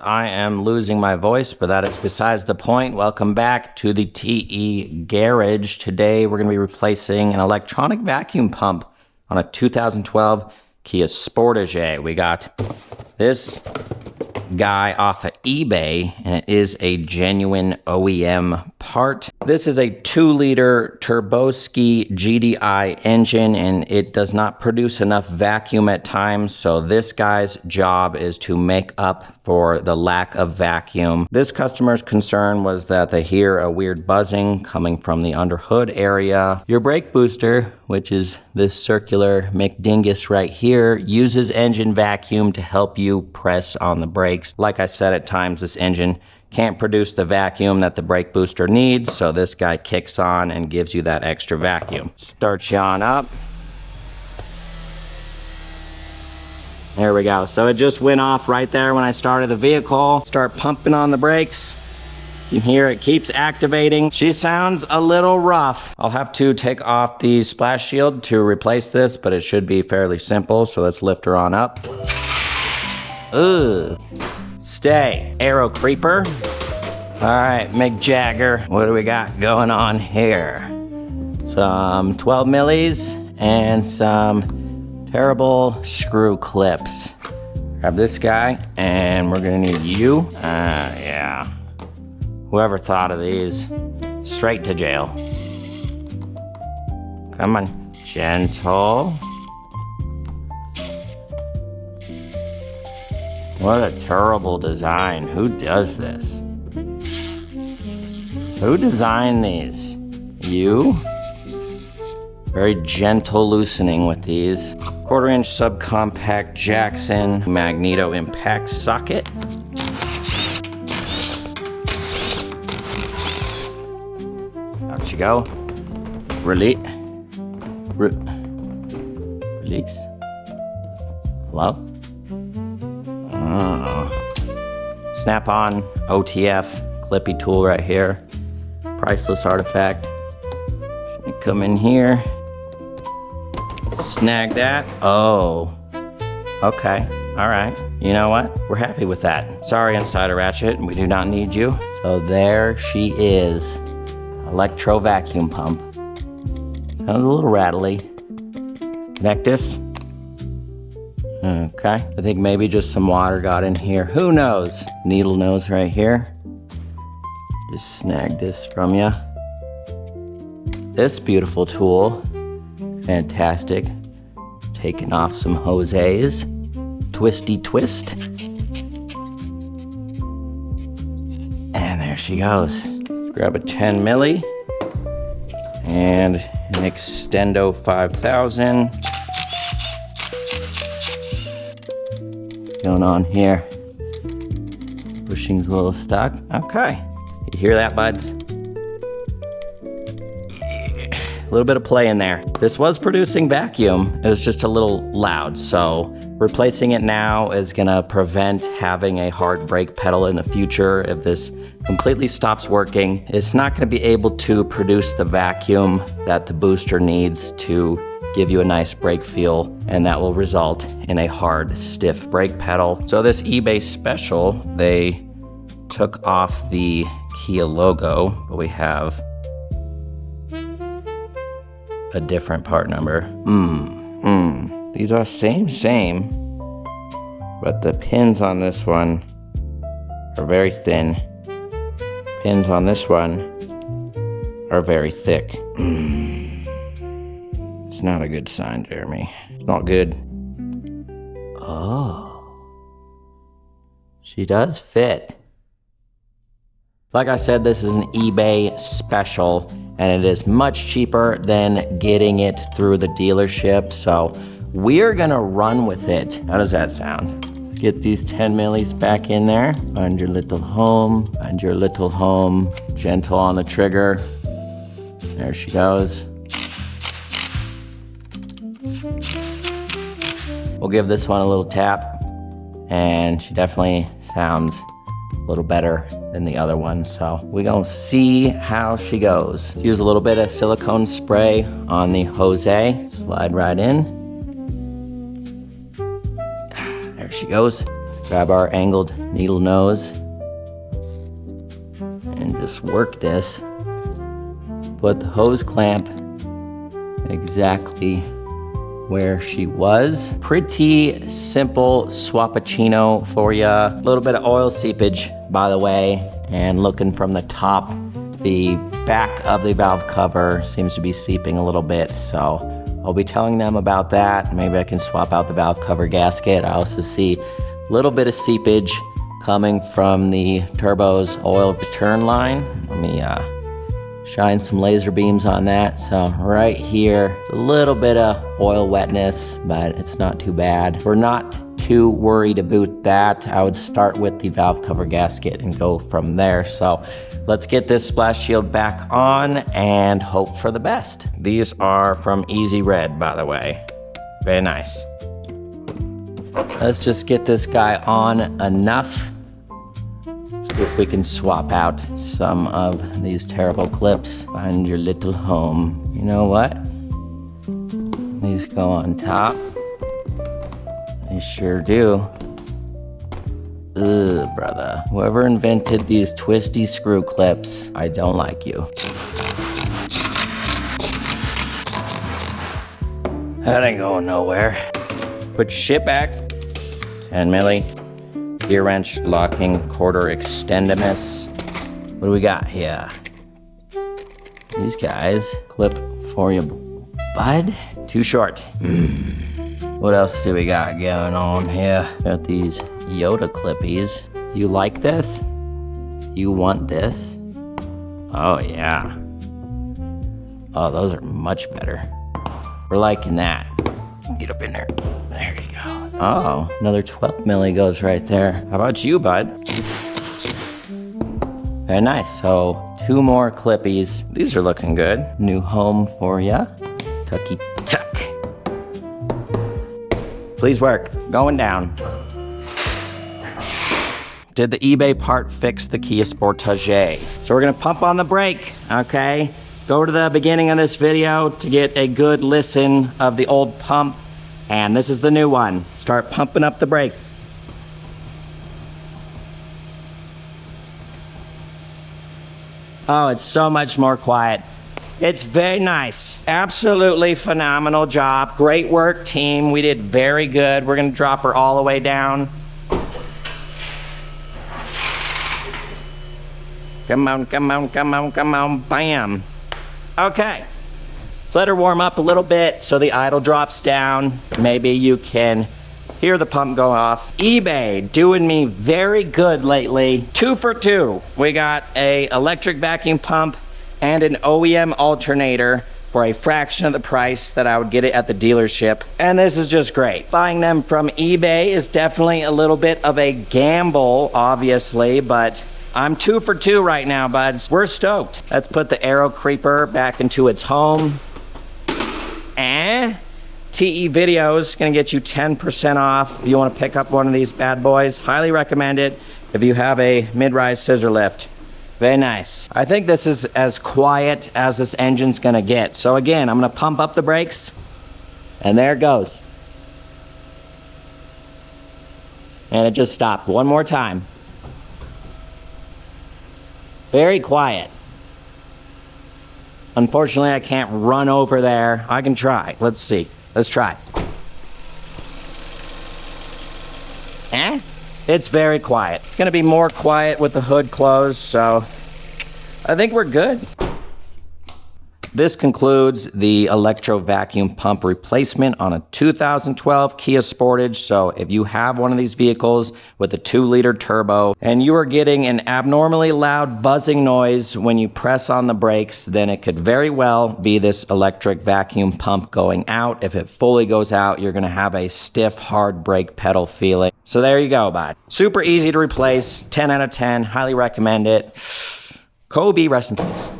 I am losing my voice, but that is besides the point. Welcome back to the TE Garage. Today we're going to be replacing an electronic vacuum pump on a 2012 Kia Sportage. We got this guy off of eBay, and it is a genuine OEM part. This is a 2-liter Turboski GDI engine, and it does not produce enough vacuum at times, so this guy's job is to make up for the lack of vacuum. This customer's concern was that they hear a weird buzzing coming from the underhood area. Your brake booster, which is this circular McDingus right here, uses engine vacuum to help you press on the brakes. Like I said, at times this engine can't produce the vacuum that the brake booster needs, so this guy kicks on and gives you that extra vacuum. Starts you on up. There we go. So it just went off right there when I started the vehicle. Start pumping on the brakes. You can hear it keeps activating. She sounds a little rough. I'll have to take off the splash shield to replace this, but it should be fairly simple. So let's lift her on up. Ugh. Stay. Aero creeper. All right, Mick Jagger. What do we got going on here? Some 12 millis and some terrible screw clips. Grab this guy, and we're gonna need you. Yeah. Whoever thought of these, straight to jail. Come on, gentle. What a terrible design. Who does this? Who designed these? You? Very gentle loosening with these. 1/4-inch subcompact Jackson magneto impact socket. Out you go. Release. Release. Hello? Oh. Snap-on OTF clippy tool right here. Priceless artifact. Should come in here. Snag that. Oh. Okay. All right. You know what? We're happy with that. Sorry, Insider Ratchet. We do not need you. So there she is. Electro vacuum pump. Sounds a little rattly. Connect this. Okay. I think maybe just some water got in here. Who knows? Needle nose right here. Just snag this from you. This beautiful tool. Fantastic. Taking off some Jose's. Twisty twist. And there she goes. Grab a 10 milli and an Extendo 5000. What's going on here? Bushing's a little stuck. Okay. You hear that, buds? A little bit of play in there. This was producing vacuum. It was just a little loud, so replacing it now is gonna prevent having a hard brake pedal in the future. If this completely stops working, it's not gonna be able to produce the vacuum that the booster needs to give you a nice brake feel, and that will result in a hard, stiff brake pedal. So this eBay special, they took off the Kia logo, but we have a different part number. These are same, but the pins on this one are very thin. Pins on this one are very thick. It's not a good sign, Jeremy. It's not good. Oh. She does fit. Like I said, this is an eBay special, and it is much cheaper than getting it through the dealership, so we're gonna run with it. How does that sound? Let's get these 10 millis back in there. Find your little home, find your little home. Gentle on the trigger. There she goes. We'll give this one a little tap, and she definitely sounds a little better than the other one, so we're gonna see how she goes. Let's use a little bit of silicone spray on the Jose. Slide right in. There she goes. Grab our angled needle nose and just work this. Put the hose clamp exactly where she was. Pretty simple swappuccino for ya. A little bit of oil seepage, by the way, and looking from the top, the back of the valve cover seems to be seeping a little bit, so I'll be telling them about that. Maybe I can swap out the valve cover gasket. I also see a little bit of seepage coming from the turbo's oil return line. Let me shine some laser beams on that. So right here, a little bit of oil wetness, but it's not too bad. We're not too worried about that. I would start with the valve cover gasket and go from there. So let's get this splash shield back on and hope for the best. These are from Easy Red, by the way. Very nice. Let's just get this guy on enough. See if we can swap out some of these terrible clips. Find your little home. You know what? These go on top. They sure do. Ugh, brother. Whoever invented these twisty screw clips, I don't like you. That ain't going nowhere. Put shit back. 10 milli. Gear wrench, locking, quarter extendimus. What do we got here? These guys clip for you, bud. Too short. What else do we got going on here? Got these Yoda clippies. Do you like this? Do you want this? Oh yeah. Oh, those are much better. We're liking that. Get up in there. There you go. Oh, another 12 milli goes right there. How about you, bud? Very nice. So 2 more clippies. These are looking good. New home for ya. Tucky tuck. Please work. Going down. Did the eBay part fix the Kia Sportage? So we're gonna pump on the brake, okay? Go to the beginning of this video to get a good listen of the old pump. And this is the new one. Start pumping up the brake. Oh, it's so much more quiet. It's very nice. Absolutely phenomenal job. Great work, team. We did very good. We're gonna drop her all the way down. Come on, come on, come on, come on, bam. Okay, let's let her warm up a little bit so the idle drops down. Maybe you can hear the pump go off. eBay doing me very good lately. 2 for 2. We got a electric vacuum pump and an OEM alternator for a fraction of the price that I would get it at the dealership. And this is just great. Buying them from eBay is definitely a little bit of a gamble, obviously, but I'm 2 for 2 right now, buds. We're stoked. Let's put the Aero Creeper back into its home. TE Videos gonna get you 10% off if you wanna pick up one of these bad boys. Highly recommend it if you have a mid-rise scissor lift. Very nice. I think this is as quiet as this engine's gonna get. So again, I'm gonna pump up the brakes, and there it goes. And it just stopped. One more time. Very quiet. Unfortunately, I can't run over there. I can try. Let's see. Let's try. It's very quiet. It's gonna be more quiet with the hood closed, so I think we're good. This concludes the electro vacuum pump replacement on a 2012 Kia Sportage. So if you have one of these vehicles with a 2-liter turbo and you are getting an abnormally loud buzzing noise when you press on the brakes, then it could very well be this electric vacuum pump going out. If it fully goes out, you're gonna have a stiff, hard brake pedal feeling. So there you go, bud. Super easy to replace, 10 out of 10, highly recommend it. Kobe, rest in peace.